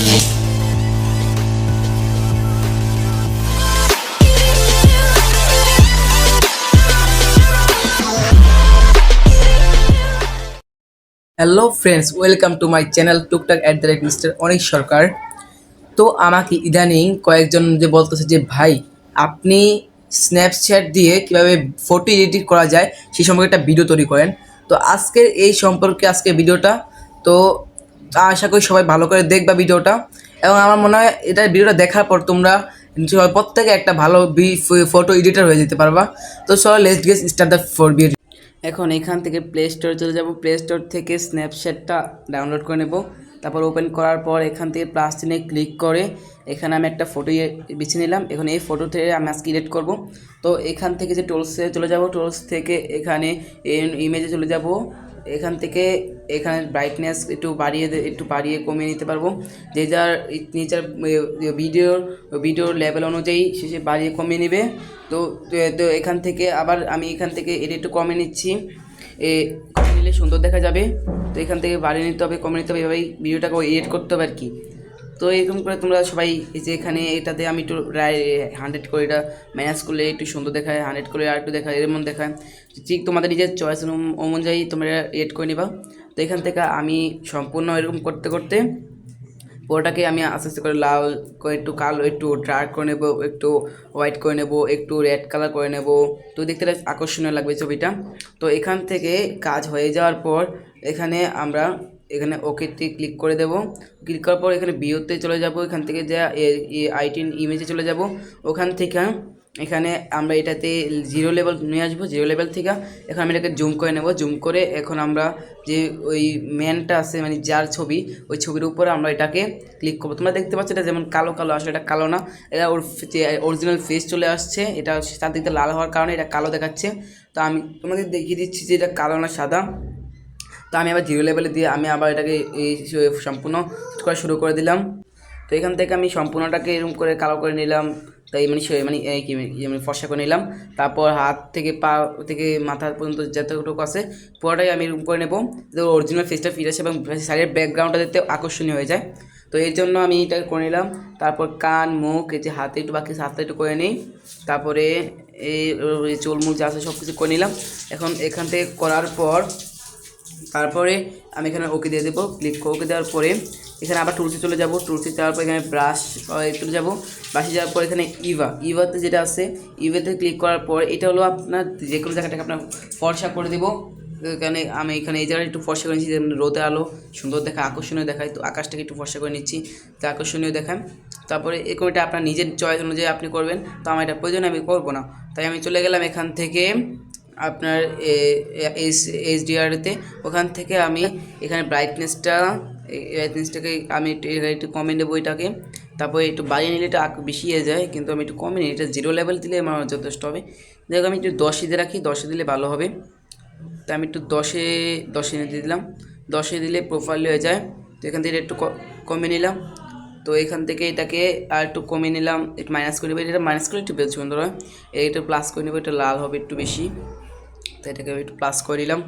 Hello friends, welcome to my channel টুকটাক @mister অনিক সরকার। তো আমাকে ইদানিং কয়েকজন যে বলতেছে যে ভাই আপনি স্ন্যাপচ্যাট দিয়ে কিভাবে ফটো এডিট করা যায় সেই সম্পর্কে একটা ভিডিও তৈরি করেন। তো আজকের এই সম্পর্কে আজকে ভিডিওটা, তো আশা করি সবাই ভালো করে দেখবা ভিডিওটা। এবং আমার মনে হয় এটা ভিডিওটা দেখার পর তোমরা প্রত্যেকে একটা ভালো ফটো এডিটর হয়ে যেতে পারবা। তো চলো let's get start the for video. এখন এখান থেকে প্লে স্টোরে চলে যাব, প্লে স্টোর থেকে স্ন্যাপচ্যাটটা ডাউনলোড করে নেব। তারপর ওপেন করার পর এখান থেকে প্লাস চিহ্নে ক্লিক করে এখানে আমি একটা ফটো বেছে নিলাম। এখন এই ফটো থেকে আমি আজকে এডিট করব। তো এখান থেকে যে টুলসে চলে যাব, টুলস থেকে এখানে ইমেজে চলে যাব। এখান থেকে এখানে ব্রাইটনেস একটু বাড়িয়ে কমিয়ে নিতে পারবো। যে যার নিজের ভিডিওর লেভেল অনুযায়ী সে বাড়িয়ে কমিয়ে নেবে। তো তো এখান থেকে আবার আমি এখান থেকে এটা একটু কমিয়ে নিচ্ছি, কমিয়ে নিলে সুন্দর দেখা যাবে। তো এখান থেকে বাড়িয়ে নিতে হবে, কমিয়ে নিতে হবে, এভাবেই ভিডিওটাকে এডিট করতে হবে আর কি। তো এরকম করে তোমরা সবাই এই যে এখানে এটাতে আমি একটু 100 করে এটা ম্যানেজ করলে একটু সুন্দর দেখায়, 100 করে আর একটু দেখায়, এরকম দেখায়। ঠিক তোমাদের নিজের চয়েস অনুযায়ী তোমরা এড করে নিবা। তো এখান থেকে আমি সম্পূর্ণ এরকম করতে করতে পুরোটাকে আমি আস্তে আস্তে করে লাল করে, একটু কালো, একটু ডার্ক করে নেব, একটু হোয়াইট করে নেব, একটু রেড কালার করে নেব। তো দেখতে আকর্ষণীয় লাগবে ছবিটা। তো এখান থেকে কাজ হয়ে যাওয়ার পর এখানে আমরা এখানে ওকেতে ক্লিক করে দেব। ক্লিক করার পর এখানে ভিউতে চলে যাব, এখান থেকে যা আইটিন ইমেজে চলে যাব। ওখান থেকে এখানে আমরা এটাতে জিরো লেভেল নিয়ে আসবো। জিরো লেভেল থেকে এখন আমি এটাকে জুম করে নেব। জুম করে এখন আমরা যে ওই ম্যানটা আছে, মানে যার ছবি, ওই ছবির উপরে আমরা এটাকে ক্লিক করবো। তোমরা দেখতে পাচ্ছ এটা যেমন কালো কালো, আসলে এটা কালো না, এটা ওর অরিজিনাল ফেস চলে আসছে। এটা চারদিকটা লাল হওয়ার কারণে এটা কালো দেখাচ্ছে। তো আমি তোমাদের দেখিয়ে দিচ্ছি যে এটা কালো না সাদা। তো আমি আবার জিরো লেভেলে দিয়ে আমি আবার এটাকে এই সম্পূর্ণ করা শুরু করে দিলাম। তো এখান থেকে আমি সম্পূর্ণটাকে এরকম করে কালো করে নিলাম, তাই মানে ফর্সা করে নিলাম। তারপর হাত থেকে পা থেকে মাথা পর্যন্ত যতটুকু আছে পুরোটাই আমি এরকম করে নেব, অরিজিনাল ফেসটা ফিরে আসে এবং সাইডের ব্যাকগ্রাউন্ডটা দেখতে আকর্ষণীয় হয়ে যায়। তো এর জন্য আমি এটা করে নিলাম। তারপর কান, মুখ, এই যে হাতে একটু বাকি হাতটা একটু করে নিই। তারপরে এই চুলমুল যা আছে সব কিছু করে নিলাম। এখন এখান থেকে করার পর তারপরে আমি এখানে ওকে দিয়ে দেবো। ওকে দেওয়ার পরে এখানে আবার টুলসে চলে যাব। টুলসে যাওয়ার পর এখানে ব্রাশ চলে যাব। ব্রাশে যাওয়ার পর এখানে ইভাতে যেটা আছে, ইভাতে ক্লিক করার পর এটা হলো আপনার যে কোনো জায়গাটাকে আপনার ফর্সা করে দেবো। এখানে আমি এই জায়গায় একটু ফর্সা করে নিচ্ছি, রোদে আলো সুন্দর দেখায়, আকর্ষণীয় দেখায়। তো আকাশটাকে একটু ফর্সা করে নিচ্ছি, তো আকর্ষণীয় দেখায়। তারপরে এরকম এটা আপনার নিজের চয়েস অনুযায়ী আপনি করবেন। তো আমার এটা প্রয়োজন, আমি করবো না, তাই আমি চলে গেলাম এখান থেকে আপনার এইচডিআরতে। ওখান থেকে আমি এখানে ব্রাইটনেসটাকে আমি একটু কমিয়ে নেবো এটাকে। তারপরে একটু বাড়িয়ে নিলে এটা বেশি হয়ে যায়, কিন্তু আমি একটু কমিয়ে নিই, এটা জিরো লেভেল দিলে আমার যথেষ্ট হবে। দেখো আমি একটু 10 দিয়ে রাখি, 10 দিলে ভালো হবে। তো আমি একটু 10 এনে দিয়ে দিলাম। 10 দিলে প্রোফাইল হয়ে যায়। তো এখান থেকে একটু কমিয়ে নিলাম। তো এখান থেকে এটাকে আর একটু কমিয়ে নিলাম, একটু মাইনাস করে নেবো। এটা মাইনাস করলে একটু বেশি সুন্দর হয়। এটা প্লাস করে নেবো, এটা লাল হবে একটু বেশি। তো এটাকে একটু প্লাস করে নিলাম।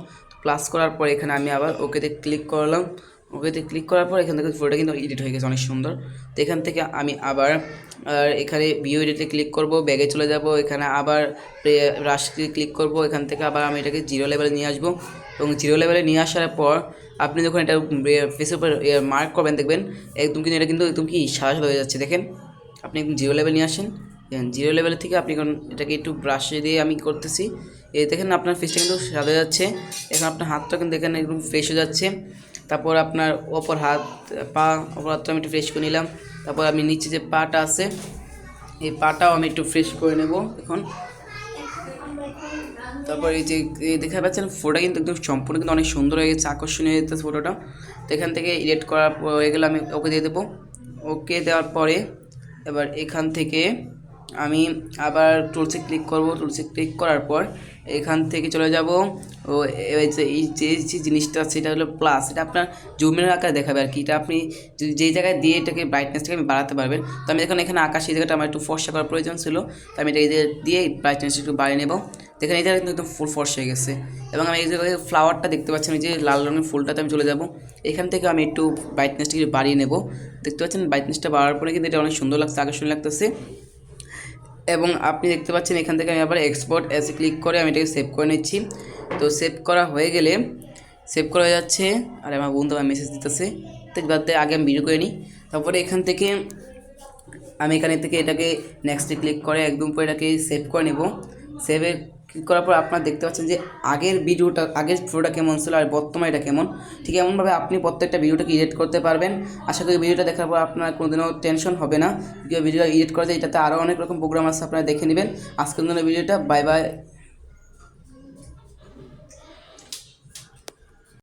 প্লাস করার পর এখানে আমি আবার ওকেতে ক্লিক করলাম। ওকেতে ক্লিক করার পর এখান থেকে ফটোটা কিন্তু এডিট হয়ে গেছে, অনেক সুন্দর। তো এখান থেকে আমি আবার এখানে ভিউ এডিটে ক্লিক করব, ব্যাগে চলে যাব। এখানে আবার ব্রাশকে ক্লিক করব। এখান থেকে আবার আমি এটাকে জিরো লেভেলে নিয়ে আসবো। এবং জিরো লেভেলে নিয়ে আসার পর আপনি যখন এটা ফেসের উপর মার্ক করবেন, দেখবেন একদম কিন্তু এটা কিন্তু একদম কি সাদা হয়ে যাচ্ছে। দেখেন আপনি একদম জিরো লেভেল নিয়ে আসেন। জিরো লেভেল থেকে আপনি এখন এটাকে একটু ব্রাশে দিয়ে আমি করতেছি, এই দেখেন আপনার ফেসটা কিন্তু সাদা যাচ্ছে। এখন আপনার হাতটা কিন্তু দেখেন একদম ফ্রেশ হয়ে যাচ্ছে। তারপর আপনার অপর হাতটা আমি একটু ফ্রেশ করে নিলাম। তারপর আমি নিচে যে পাটা আছে, এই পাটাও আমি একটু ফ্রেশ করে নেব এখন। তারপর এই যে দেখা পাচ্ছেন ফটোটা কিন্তু একদম সম্পূর্ণ কিন্তু অনেক সুন্দর হয়ে গেছে, আকর্ষণীয় হয়ে যেতেছে ফটোটা। তো এখান থেকে এডিট করার হয়ে গেলে আমি ওকে দিয়ে দেবো। ওকে দেওয়ার পরে এবার এখান থেকে আমি আবার টুলসে ক্লিক করব। টুলসে ক্লিক করার পর এখান থেকে চলে যাব। ও এই যে জিনিসটা আছে এটা হলো প্লাস, এটা আপনার জুমের আকারে দেখাবে আর কি। এটা আপনি যেই জায়গায় দিয়ে এটাকে ব্রাইটনেসটাকে আমি বাড়াতে পারবেন। তো আমি এখানে আকাশ এই জায়গাটা আমার একটু ফর্সা করার প্রয়োজন ছিল, তো আমি এটা দিয়ে ব্রাইটনেস একটু বাড়িয়ে নেব। দেখেন এটা কিন্তু একদম ফুল ফর্স হয়ে গেছে। এবং আমি এই জায়গায় ফ্লাওয়ারটা দেখতে পাচ্ছেন, এই যে লাল রঙের ফুলটাতে আমি চলে যাব। এখান থেকে আমি একটু ব্রাইটনেসটা একটু বাড়িয়ে নেব। দেখতে পাচ্ছেন ব্রাইটনেসটা বাড়ার পরে কিন্তু এটা অনেক সুন্দর লাগছে, আকর্ষণীয় লাগতেছে। এবং আপনি দেখতে পাচ্ছেন এখান থেকে আমি আবার এক্সপোর্ট অ্যাজে ক্লিক করে আমি এটাকে সেভ করে নিচ্ছি। তো সেভ করা হয়ে গেলে সেভ করা হয়ে যাচ্ছে। আর আমার বন্ধু আমার মেসেজ দিতেছে, তো বাদ দিয়ে আগে আমি ভিডিও করে নিই। তারপরে এখান থেকে আমি এখানে থেকে এটাকে নেক্সটে ক্লিক করে একদম পরে এটাকে সেভ করে নেব। সেভে ক্লিক করার পর আপনারা দেখতে পাচ্ছেন যে আগের ফটোটা কেমন ছিল আর বর্তমানে এটা কেমন। ঠিক এমনভাবে আপনি প্রত্যেকটা ভিডিওটাকে এডিট করতে পারবেন। আশা করি ভিডিওটা দেখার পর আপনার কোনোদিনও টেনশন হবে না, ভিডিওটা এডিট করা যায়। এটাতে আরও অনেক রকম প্রোগ্রাম আছে, আপনারা দেখে নেবেন। আজকের জন্য ভিডিওটা বাই বাই।